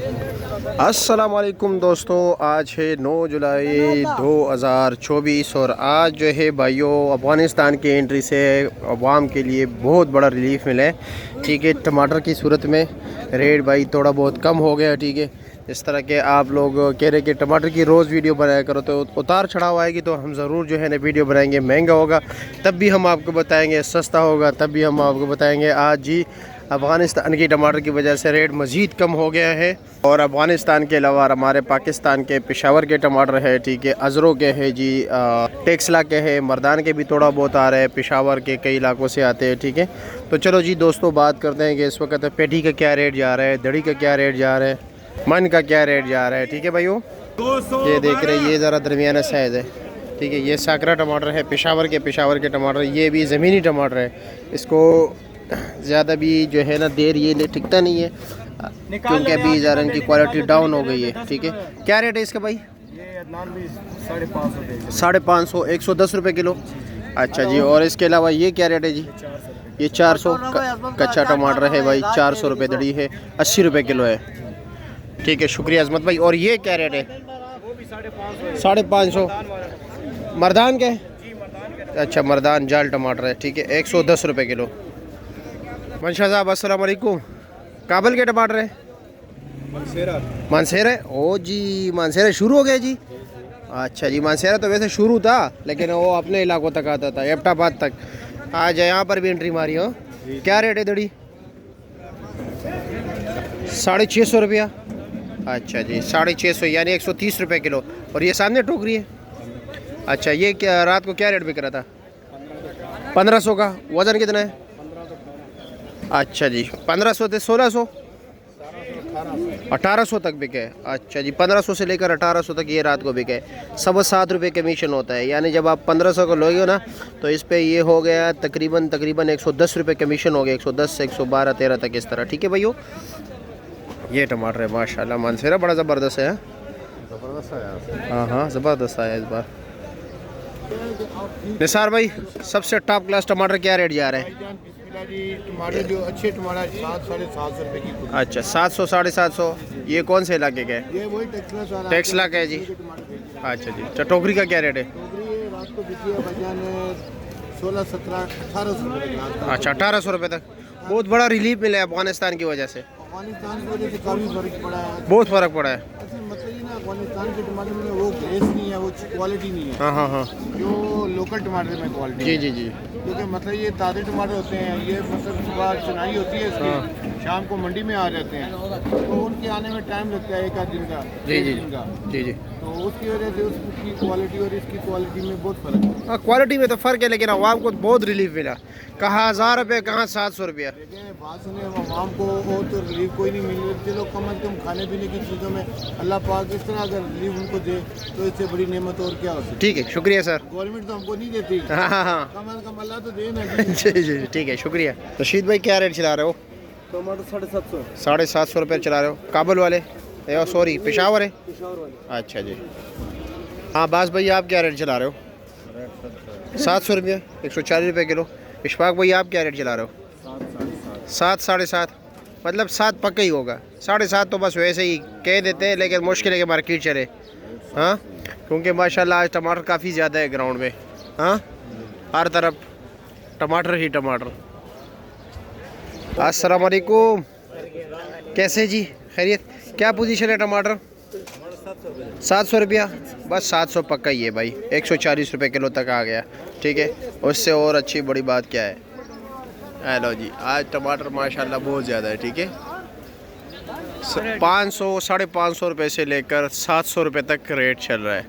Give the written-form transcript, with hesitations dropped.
अस्सलाम वालेकुम दोस्तों, आज है 9 जुलाई 2024 और आज जो है भाइयों अफ़गानिस्तान की एंट्री से अवाम के लिए बहुत बड़ा रिलीफ मिला है। ठीक है, टमाटर की सूरत में रेट भाई थोड़ा बहुत कम हो गया। ठीक है, इस तरह के आप लोग कह रहे कि टमाटर की रोज़ वीडियो बनाया करो, तो उतार चढ़ाव आएगी तो हम ज़रूर जो है ना वीडियो बनाएंगे। महंगा होगा तब भी हम आपको बताएंगे, सस्ता होगा तब भी हम आपको बताएंगे। आज जी अफ़गानिस्तान की टमाटर की वजह से रेट मज़ीद कम हो गया है और अफ़गानिस्तान के अलावा हमारे पाकिस्तान के पेशावर के टमाटर है, ठीक है, अजरों के है जी, टेक्सला के है, मर्दान के भी थोड़ा बहुत आ रहे हैं, पेशावर के कई इलाकों से आते हैं। ठीक है, तो चलो जी दोस्तों बात करते हैं कि इस वक्त पेटी का क्या रेट जा रहा है, दड़ी का क्या रेट जा रहा है, मन का क्या रेट जा रहा है। ठीक है भाइयों, ये देख रहे हैं, ये ज़रा दरमियाना साइज़ है। ठीक है, ये साकरा टमाटर है, पेशावर के टमाटर, ये भी ज़मीनी टमाटर है। इसको ज़्यादा भी जो है ना देर ये टिकता नहीं है क्योंकि अभी ज़रा इनकी क्वालिटी डाउन हो गई है। ठीक है, क्या रेट है इसका भाई? 550, 110 रुपये किलो। अच्छा जी, और इसके अलावा ये क्या रेट है जी? ये 400 कच्चा टमाटर है भाई, 400 रुपये दड़ी है, 80 रुपये किलो है। ठीक है, शुक्रिया अजमत भाई। और ये क्या रेट है? 550 मर्दान के? अच्छा, मर्दान जाल टमाटर है। ठीक है, 110 रुपये किलो। मंशा साहब अस्सलाम वालेकुम, काबल के टमाटर है? मानसेरा है। ओ जी, मानसेरा शुरू हो गया जी। अच्छा जी, मानसेरा तो वैसे शुरू था लेकिन वो अपने इलाकों तक आता था, एबटाबाद तक। आज यहाँ पर भी एंट्री मारी हो। क्या रेट है दड़ी? 650 रुपया। अच्छा जी, 650 यानी 130 रुपये किलो। और ये सामने टोकरी है? अच्छा, ये क्या रात को क्या रेट बिक रहा था? 1500 का। वज़न कितना है? अच्छा जी, 1500 से 1600, 1800 तक बिके। अच्छा जी, 1500 से लेकर 1800 तक ये रात को बिके। 7.25 रुपये कमीशन होता है, यानी जब आप 1500 को लोगे ना तो इस पे ये हो गया तकरीबन 110 रुपये कमीशन हो गया, 110 से 112, 13 तक इस तरह। ठीक है भैया, ये टमाटर है माशाल्लाह, मानसेरा बड़ा ज़बरदस्त है। हाँ हाँ, ज़बरदस्त आया इस बार। निसार भाई, सबसे टॉप क्लास टमाटर क्या रेट जा रहे हैं? टमाटर जो अच्छे टमाटर 700-750 रुपए की। अच्छा, 700 750। ये कौन से इलाके का है? ये वही टेक्सला का है जी। अच्छा जी, तो टोकरी का क्या रेट है? रात को बिकी है भाईजान 16, 17, 1800 रुपये। अच्छा, 1800 रुपये तक। बहुत बड़ा रिलीफ मिला है अफगानिस्तान की वजह से। अफगानिस्तान की वजह से काफ़ी फर्क पड़ा है। बहुत फ़र्क पड़ा है। मतलब ये ना अफगानिस्तान के टमाटर में वो ग्रेस नहीं है, वो क्वालिटी नहीं है। हाँ हाँ हाँ, जो लोकल टमाटर में क्वालिटी। जी जी जी। क्योंकि मतलब ये ताज़े टमाटर होते हैं, ये मतलब सुबह चुनाई होती है इसकी, शाम को मंडी में आ जाते हैं, तो उनके आने में टाइम लगता है, एक आध दिन का, जी जी दिन का। जी जी। तो उसकी वजह से उसकी क्वालिटी और इसकी क्वालिटी में बहुत फ़र्क है। हाँ, क्वालिटी में तो फ़र्क है लेकिन आवाम को बहुत रिलीफ मिला। कहाँ 1000 रुपये, कहाँ 700 रुपया। देखें बात सुने, आवाम को और तो रिलीफ कोई नहीं मिल रही। चलो कम अज़ कम खाने पीने की चीज़ों में अल्लाह पाक इस तरह अगर रिलीफ उनको दे तो इससे बड़ी नेमत और क्या हो सकती है। ठीक है, शुक्रिया सर। गवर्नमेंट तो हमको नहीं देती, हाँ हाँ हाँ, कम अज़ कम अल्लाह तो दे ना। जी जी, ठीक है, शुक्रिया। रशीद भाई, क्या रेट चला रहे हो? टमाटर 750। 750 रुपये चला रहे हो। काबुल वाले? सॉरी, पेशावर है? अच्छा जी। हाँ बास भाई, आप क्या रेट चला रहे हो? 700 रुपये, 140 रुपये किलो। इशफाक भाई, आप क्या रेट चला रहे हो? 7, 7.5, मतलब 7 पक्का ही होगा। 7.5 तो बस वैसे ही कह देते हैं लेकिन मुश्किल है कि मार्केट चले। हाँ, क्योंकि माशाल्लाह आज टमाटर काफ़ी ज़्यादा है ग्राउंड में। हाँ, हर तरफ टमाटर ही टमाटर। अस्सलाम वालेकुम, कैसे जी, खैरियत? क्या पोजीशन है टमाटर? 700 रुपया, बस 700 पक्का ही है भाई, 140 रुपये किलो तक आ गया। ठीक है, उससे और अच्छी बड़ी बात क्या है? हेलो जी, आज टमाटर माशाल्लाह बहुत ज़्यादा है। ठीक है, 500 550 रुपये से लेकर 700 रुपये तक रेट चल रहा है।